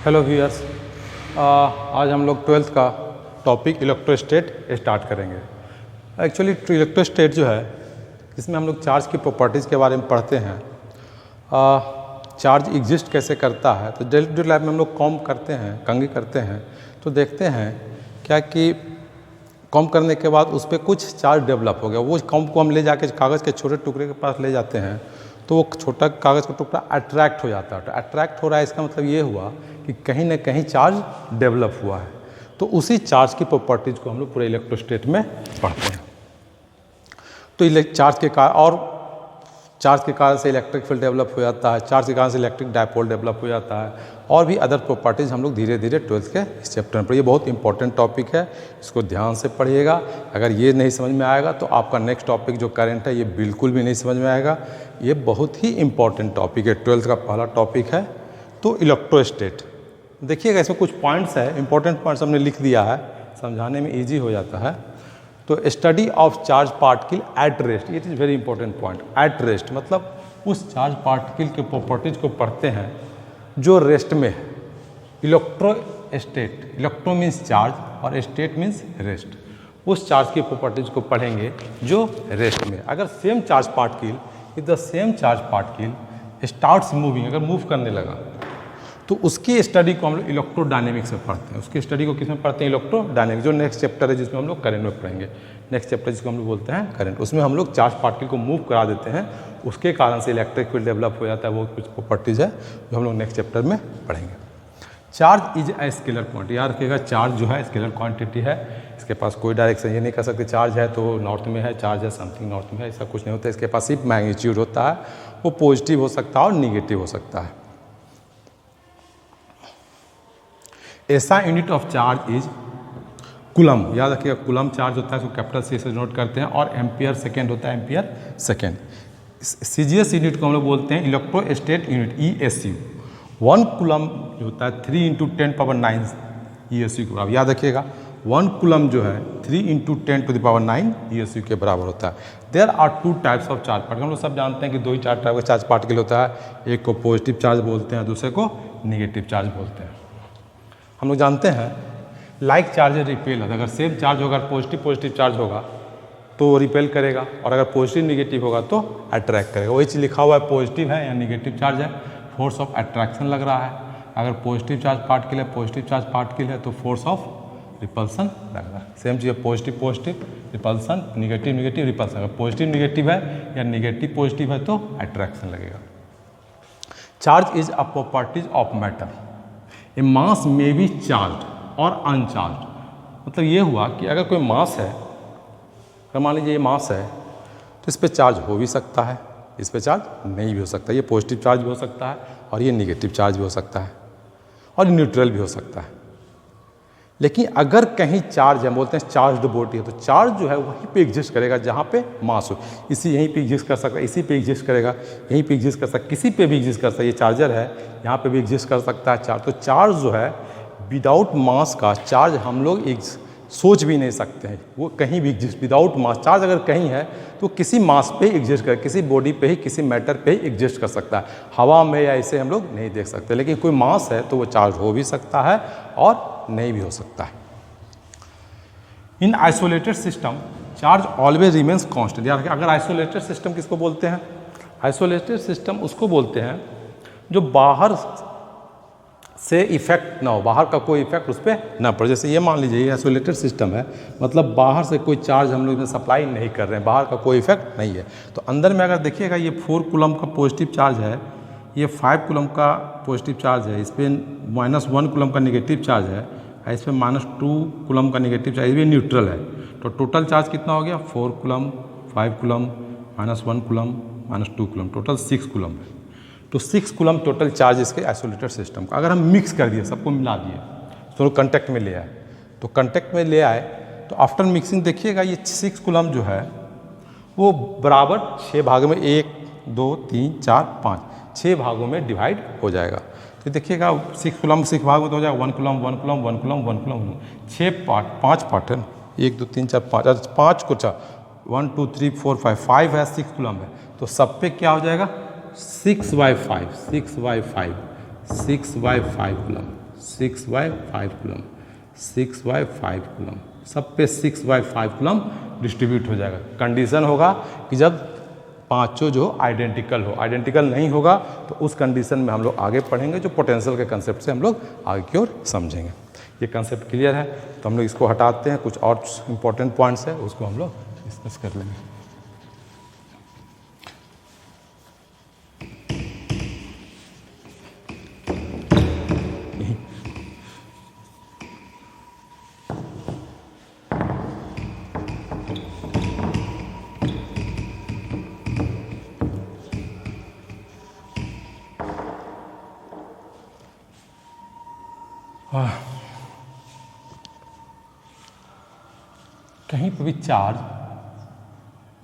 Hello viewers, आज हम लोग 12th का टॉपिक इलेक्ट्रोस्टेट स्टार्ट करेंगे। एक्चुअली इलेक्ट्रोस्टेट जो है इसमें हम लोग चार्ज की प्रॉपर्टीज़ के बारे में पढ़ते हैं। चार्ज एग्जिस्ट कैसे करता है, तो डेली लाइफ में हम लोग कॉम करते हैं, कंघी करते हैं, तो देखते हैं क्या कि कॉम करने के बाद उस पर कुछ चार्ज डेवलप हो गया। वो कॉम को हम ले जाके कागज़ के छोटे टुकड़े के पास ले जाते हैं तो वो छोटा कागज़ का टुकड़ा अट्रैक्ट हो जाता है। तो अट्रैक्ट हो रहा है, इसका मतलब ये हुआ कि कहीं ना कहीं चार्ज डेवलप हुआ है। तो उसी चार्ज की प्रॉपर्टीज़ को हम लोग पूरे इलेक्ट्रोस्टेट में पढ़ते हैं। तो चार्ज के कारण और चार्ज के कारण से इलेक्ट्रिक फील्ड डेवलप हो जाता है, चार्ज के कारण से इलेक्ट्रिक डायपोल डेवलप हो जाता है, और भी अदर प्रॉपर्टीज़ हम लोग धीरे धीरे 12th के इस चैप्टर में पढ़िए। बहुत इंपॉर्टेंट टॉपिक है, इसको ध्यान से पढ़िएगा। अगर ये नहीं समझ में आएगा तो आपका नेक्स्ट टॉपिक जो करंट है ये बिल्कुल भी नहीं समझ में आएगा। ये बहुत ही इंपॉर्टेंट टॉपिक है, 12th का पहला टॉपिक है। तो इलेक्ट्रोस्टेट देखिएगा, इसमें कुछ पॉइंट्स है, इंपॉर्टेंट पॉइंट्स हमने लिख दिया है, समझाने में ईजी हो जाता है। तो study of charge particle at rest, it is very important point. At rest मतलब उस चार्ज पार्टिकल के प्रॉपर्टीज़ को पढ़ते हैं जो रेस्ट में है। इलेक्ट्रोस्टेट, इलेक्ट्रो मीन्स चार्ज और स्टेट मीन्स रेस्ट। उस चार्ज की प्रॉपर्टीज़ को पढ़ेंगे जो रेस्ट में। अगर same charge particle if the same charge particle starts moving, अगर मूव करने लगा तो उसकी स्टडी को हम लोग इलेक्ट्रोडायनेमिक्स में पढ़ते हैं। उसकी स्टडी को किस में पढ़ते हैं? इलेक्ट्रोडायनेमिक्स, जो नेक्स्ट चैप्टर है जिसमें हम लोग करंट में पढ़ेंगे। नेक्स्ट चैप्टर जिसको हम लोग बोलते हैं करंट, उसमें हम लोग चार्ज पार्टिकल को मूव करा देते हैं, उसके कारण से इलेक्ट्रिक फील्ड डेवलप हो जाता है। वो कुछ प्रॉपर्टीज़ है जो हम लोग नेक्स्ट चैप्टर में पढ़ेंगे। Charge is a scalar quantity, याद रखिएगा चार्ज जो है स्केलर क्वांटिटी है, इसके पास कोई डायरेक्शन ये नहीं कर सकते चार्ज है तो नॉर्थ में है, चार्ज है समथिंग नॉर्थ में है, ऐसा कुछ नहीं होता। इसके पास सिर्फ मैग्नीट्यूड होता है, वो पॉजिटिव हो सकता है और निगेटिव हो सकता है। ऐसा unit of charge is coulomb, याद रखिएगा कूलम चार्ज होता है, इसको कैपिटल सी से नोट करते हैं, और एम्पियर सेकेंड होता है, एम्पियर सेकेंड। सीजीएस यूनिट को हम लोग बोलते हैं इलेक्ट्रोस्टेट यूनिट, ESU। 1 कूलम जो होता है 3 × 10⁹ ESU के बराबर, याद रखिएगा 1 कूलम जो है 3 × 10⁹ ESU के बराबर होता है। There are 2 types of charge particle, हम लोग सब जानते हैं कि 2 ही टाइप का चार्ज पार्टिकल होता है, एक को पॉजिटिव चार्ज बोलते हैं, दूसरे को निगेटिव चार्ज बोलते हैं। हम लोग जानते हैं लाइक चार्ज रिपेल, अगर सेम चार्ज होगा, पॉजिटिव चार्ज होगा तो रिपेल करेगा, और अगर पॉजिटिव निगेटिव होगा तो अट्रैक्ट करेगा। वही चीज़ लिखा हुआ है, पॉजिटिव है या निगेटिव चार्ज है, फोर्स ऑफ अट्रैक्शन लग रहा है। अगर पॉजिटिव चार्ज पार्टिकल है, पॉजिटिव चार्ज पार्टिकल है तो फोर्स ऑफ रिपल्सन लग रहा है। सेम चीज़ है, पॉजिटिव रिपल्सन, निगेटिव रिपल्सन। अगर पॉजिटिव निगेटिव है या निगेटिव पॉजिटिव है तो अट्रैक्शन लगेगा। Charge is a properties of matter, A mass में बी चार्ज और अनचार्ज। मतलब ये हुआ कि अगर कोई मास है, अगर मान लीजिए ये मास है तो इस पर चार्ज हो भी सकता है, इस पर चार्ज नहीं भी हो सकता। ये पॉजिटिव चार्ज भी हो सकता है और ये निगेटिव चार्ज भी हो सकता है और न्यूट्रल भी हो सकता है। लेकिन अगर कहीं चार्ज है, बोलते हैं चार्ज्ड बॉडी है, तो चार्ज जो है वहीं पे एग्जिस्ट करेगा जहाँ पे मास हो। इसी यहीं पे एग्जिस्ट कर सकता है, इसी पे एग्जिस्ट करेगा, यहीं पे एग्जिस्ट कर सकता है, किसी पे भी एग्जिस्ट कर सकता है। ये चार्जर है, यहाँ पे भी एग्जिस्ट कर सकता है चार्ज। तो चार्ज जो है विदाउट मास का चार्ज हम लोग सोच भी नहीं सकते हैं, वो कहीं भी एग्जिस्ट विदाउट मास। चार्ज अगर कहीं है तो किसी मास पे एग्जिस्ट कर, किसी बॉडी पे ही, किसी मैटर पे ही एग्जिस्ट कर सकता है। हवा में या ऐसे हम लोग नहीं देख सकते, लेकिन कोई मास है तो वो चार्ज हो भी सकता है और नहीं भी हो सकता है। इन isolated system charge always remains constant, याद रखिए। अगर आइसोलेटेड सिस्टम किसको बोलते हैं? आइसोलेटेड सिस्टम उसको बोलते हैं जो बाहर से इफेक्ट ना हो, बाहर का कोई इफेक्ट उस पर ना पड़े। जैसे ये मान लीजिए ये आइसोलेटेड सिस्टम है, मतलब बाहर से कोई चार्ज हम लोग सप्लाई नहीं कर रहे हैं, बाहर का कोई इफेक्ट नहीं है। तो अंदर में अगर देखिएगा ये 4 कूलम का पॉजिटिव चार्ज है, ये 5 कूलम का पॉजिटिव चार्ज है, इस पर -1 कूलम का निगेटिव चार्ज है, इस पर -2 कूलम का निगेटिव चार्ज, ये न्यूट्रल है। तो टोटल चार्ज कितना हो गया? 4 coulomb, 5 coulomb, -1 coulomb, -2 coulomb, total 6 coulomb है। तो 6 कूलम टोटल चार्ज इसके आइसोलेटेड सिस्टम का। अगर हम मिक्स कर दिए, सबको मिला दिए, तो कंटेक्ट में ले आए, तो कंटेक्ट में ले आए तो आफ्टर मिक्सिंग देखिएगा ये 6 कूलम जो है वो बराबर 6 भागों में 1, 2, 3, 4, 5 6 भागों में डिवाइड हो जाएगा। तो देखिएगा 6 कूलम 6 भाग में तो हो जाएगा 1 coulomb 1 coulomb 1 coulomb 1 coulomb 6 part, 5 part है, 1 2 3 4 5, 5 को 1 2 3 4 5 है, 6 कूलम है, तो सब पे क्या हो जाएगा 6/5 कूलम, 6/5 कूलम, 6/5 कूलम, सब पे 6/5 कूलम डिस्ट्रीब्यूट हो जाएगा। कंडीशन होगा कि जब पांचों जो आइडेंटिकल हो, आइडेंटिकल नहीं होगा तो उस कंडीशन में हम लोग आगे पढ़ेंगे, जो पोटेंशियल के कंसेप्ट से हम लोग आगे की ओर समझेंगे। ये कंसेप्ट क्लियर है तो हम लोग इसको हटाते हैं, कुछ और इंपॉर्टेंट पॉइंट्स है उसको हम लोग डिस्कस कर लेंगे। कहीं पर भी charge,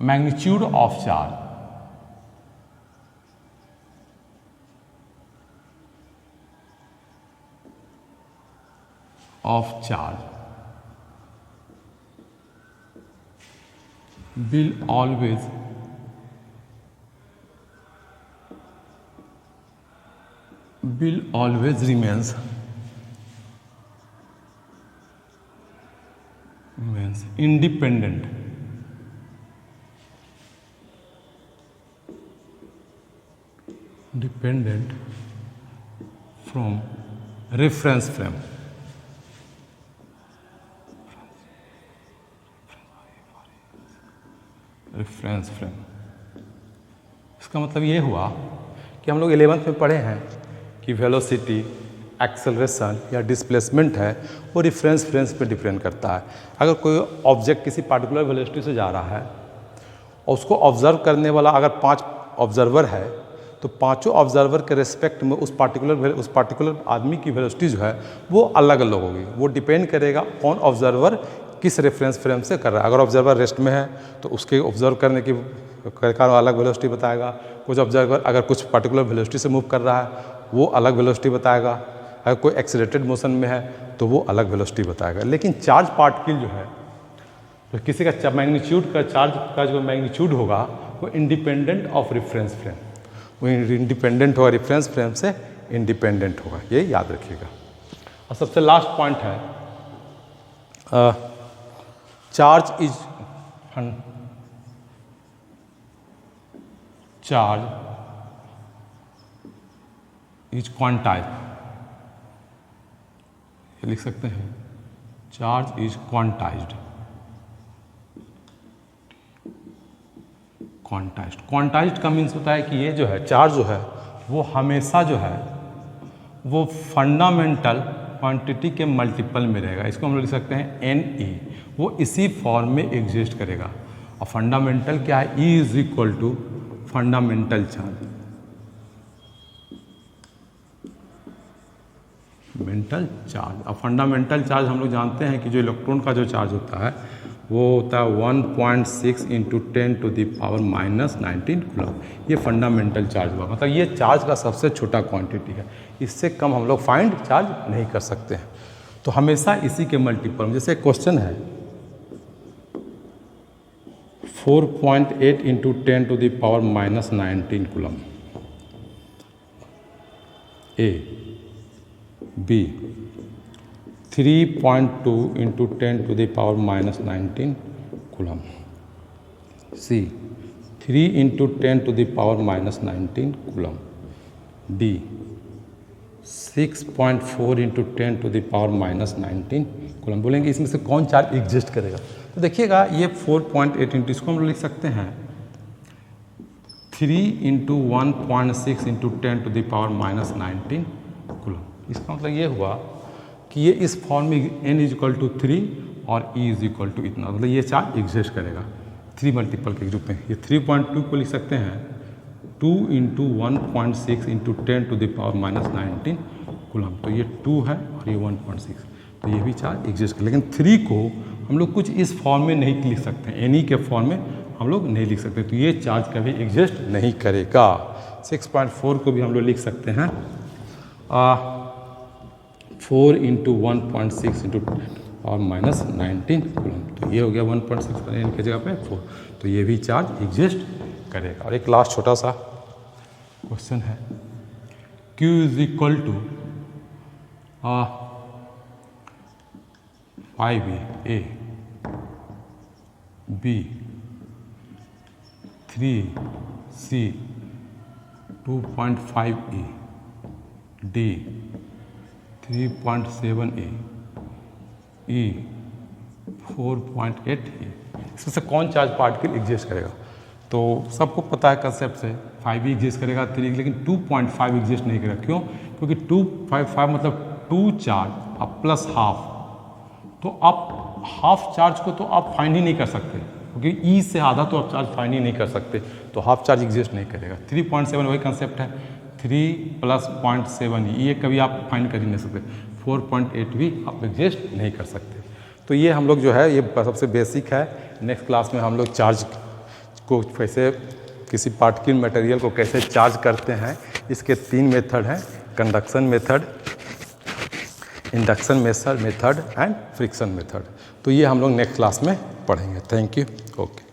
magnitude of charge, will always remains independent from reference frame। Reference frame, इसका मतलब ये हुआ कि हम लोग 11th में पढ़े हैं कि वेलोसिटी, एक्सेलरेशन या डिस्प्लेसमेंट है वो रेफरेंस फ्रेम्स पे डिपेंड करता है। अगर कोई ऑब्जेक्ट किसी पार्टिकुलर वेलोसिटी से जा रहा है और उसको ऑब्जर्व करने वाला अगर 5 ऑब्जर्वर है तो पांचों ऑब्जर्वर के रेस्पेक्ट में उस पार्टिकुलर आदमी की वेलोसिटी जो है वो अलग अलग होगी। वो डिपेंड करेगा कौन ऑब्जर्वर किस रेफरेंस फ्रेम से कर रहा है। अगर ऑब्जर्वर रेस्ट में है तो उसके ऑब्जर्व करने की अलग वेलोसिटी बताएगा। कुछ ऑब्जर्वर अगर कुछ पार्टिकुलर वेलोसिटी से मूव कर रहा है वो अलग वेलोसिटी बताएगा। अगर कोई एक्सीलरेटेड मोशन में है तो वो अलग वेलोसिटी बताएगा। लेकिन चार्ज पार्टिकल जो है तो किसी का मैग्नीट्यूड का चार्ज का जो मैग्नीट्यूड होगा वो इंडिपेंडेंट ऑफ रेफरेंस फ्रेम, वो इंडिपेंडेंट होगा, रेफरेंस फ्रेम से इंडिपेंडेंट होगा, ये याद रखिएगा। और सबसे लास्ट पॉइंट है चार्ज इज क्वांटाइज्ड, ये लिख सकते हैं चार्ज इज क्वांटाइज्ड। क्वांटाइज्ड का मीन्स होता है कि ये जो है चार्ज जो है वो हमेशा जो है वो फंडामेंटल क्वांटिटी के मल्टीपल में रहेगा। इसको हम लोग लिख सकते हैं NE, वो इसी फॉर्म में एग्जिस्ट करेगा। और फंडामेंटल क्या है, E is equal to fundamental charge, mental charge. और फंडामेंटल चार्ज हम लोग जानते हैं कि जो इलेक्ट्रॉन का जो चार्ज होता है वो होता है 1.6 × 10⁻⁻19 कूलम। ये फंडामेंटल चार्ज हुआ, मतलब ये चार्ज का सबसे छोटा क्वांटिटी है। इससे कम हम लोग फाइंड चार्ज नहीं कर सकते हैं। तो हमेशा इसी के मल्टीपल में, जैसे क्वेश्चन है 4.8 × 10⁻⁻19 coulomb, A, B 3.2 × 10⁻⁻19 coulomb, C 3 × 10⁻⁻19 coulomb, D 6.4 × 10⁻⁻19 coulomb. बोलेंगे इसमें से कौन चार्ज एग्जिस्ट करेगा। तो देखिएगा ये 4.8 इंटू, इसको हम लोग लिख सकते हैं 3 × 1.6 × 10⁻⁻19 कूलम। इसका मतलब ये हुआ कि ये इस फॉर्म में n = 3 और E = इतना, मतलब ये चार्ज एग्जिस्ट करेगा 3 मल्टीपल के रूप में। ये 3.2 को लिख सकते हैं 2 × 1.6 × 10⁻⁻19 कूलम। तो ये 2 है और ये 1.6, तो ये भी चार्ज एग्जिस्ट करेगा। लेकिन 3 को हम लोग कुछ इस फॉर्म में नहीं लिख सकते, NE के फॉर्म में हम लोग नहीं लिख सकते, तो ये चार्ज कभी एग्जिस्ट नहीं करेगा। 6.4 को भी हम लोग लिख सकते हैं 4 × 1.6 × 10⁻⁻19 कूलम। तो ये हो गया 1.6 पर n की जगह पे 4, तो ये भी चार्ज एग्जिस्ट करेगा। और एक लास्ट छोटा सा क्वेश्चन है Q = 5 ए, बी 3 सी, 2.5 ए, डी 3.7 ए, ई 4.8 ए। इसमें से कौन चार्ज पार्टिकल एग्जिस्ट करेगा? तो सबको पता है कंसेप्ट से, 5 भी एग्जिस्ट करेगा, 3, लेकिन 2.5 एग्जिस्ट नहीं करेगा। क्यों? क्योंकि 2.5 मतलब 2 चार्ज अब प्लस हाफ, तो आप हाफ चार्ज को तो आप फाइंड ही नहीं कर सकते, क्योंकि ई से आधा तो आप चार्ज फाइंड ही नहीं कर सकते, तो हाफ चार्ज एग्जिस्ट नहीं करेगा। 3.7 वही कंसेप्ट है, 3 + 0.7 ये कभी आप फाइंड कर ही नहीं सकते। 4.8 भी आप एग्जिस्ट नहीं कर सकते। तो ये हम लोग जो है ये सबसे बेसिक है। नेक्स्ट क्लास में हम लोग चार्ज को कैसे, किसी पार्टिकल मटेरियल को कैसे चार्ज करते हैं, इसके 3 मेथड हैं, conduction method, induction method and friction method. तो ये हम लोग नेक्स्ट क्लास में पढ़ेंगे। Thank you. ओके।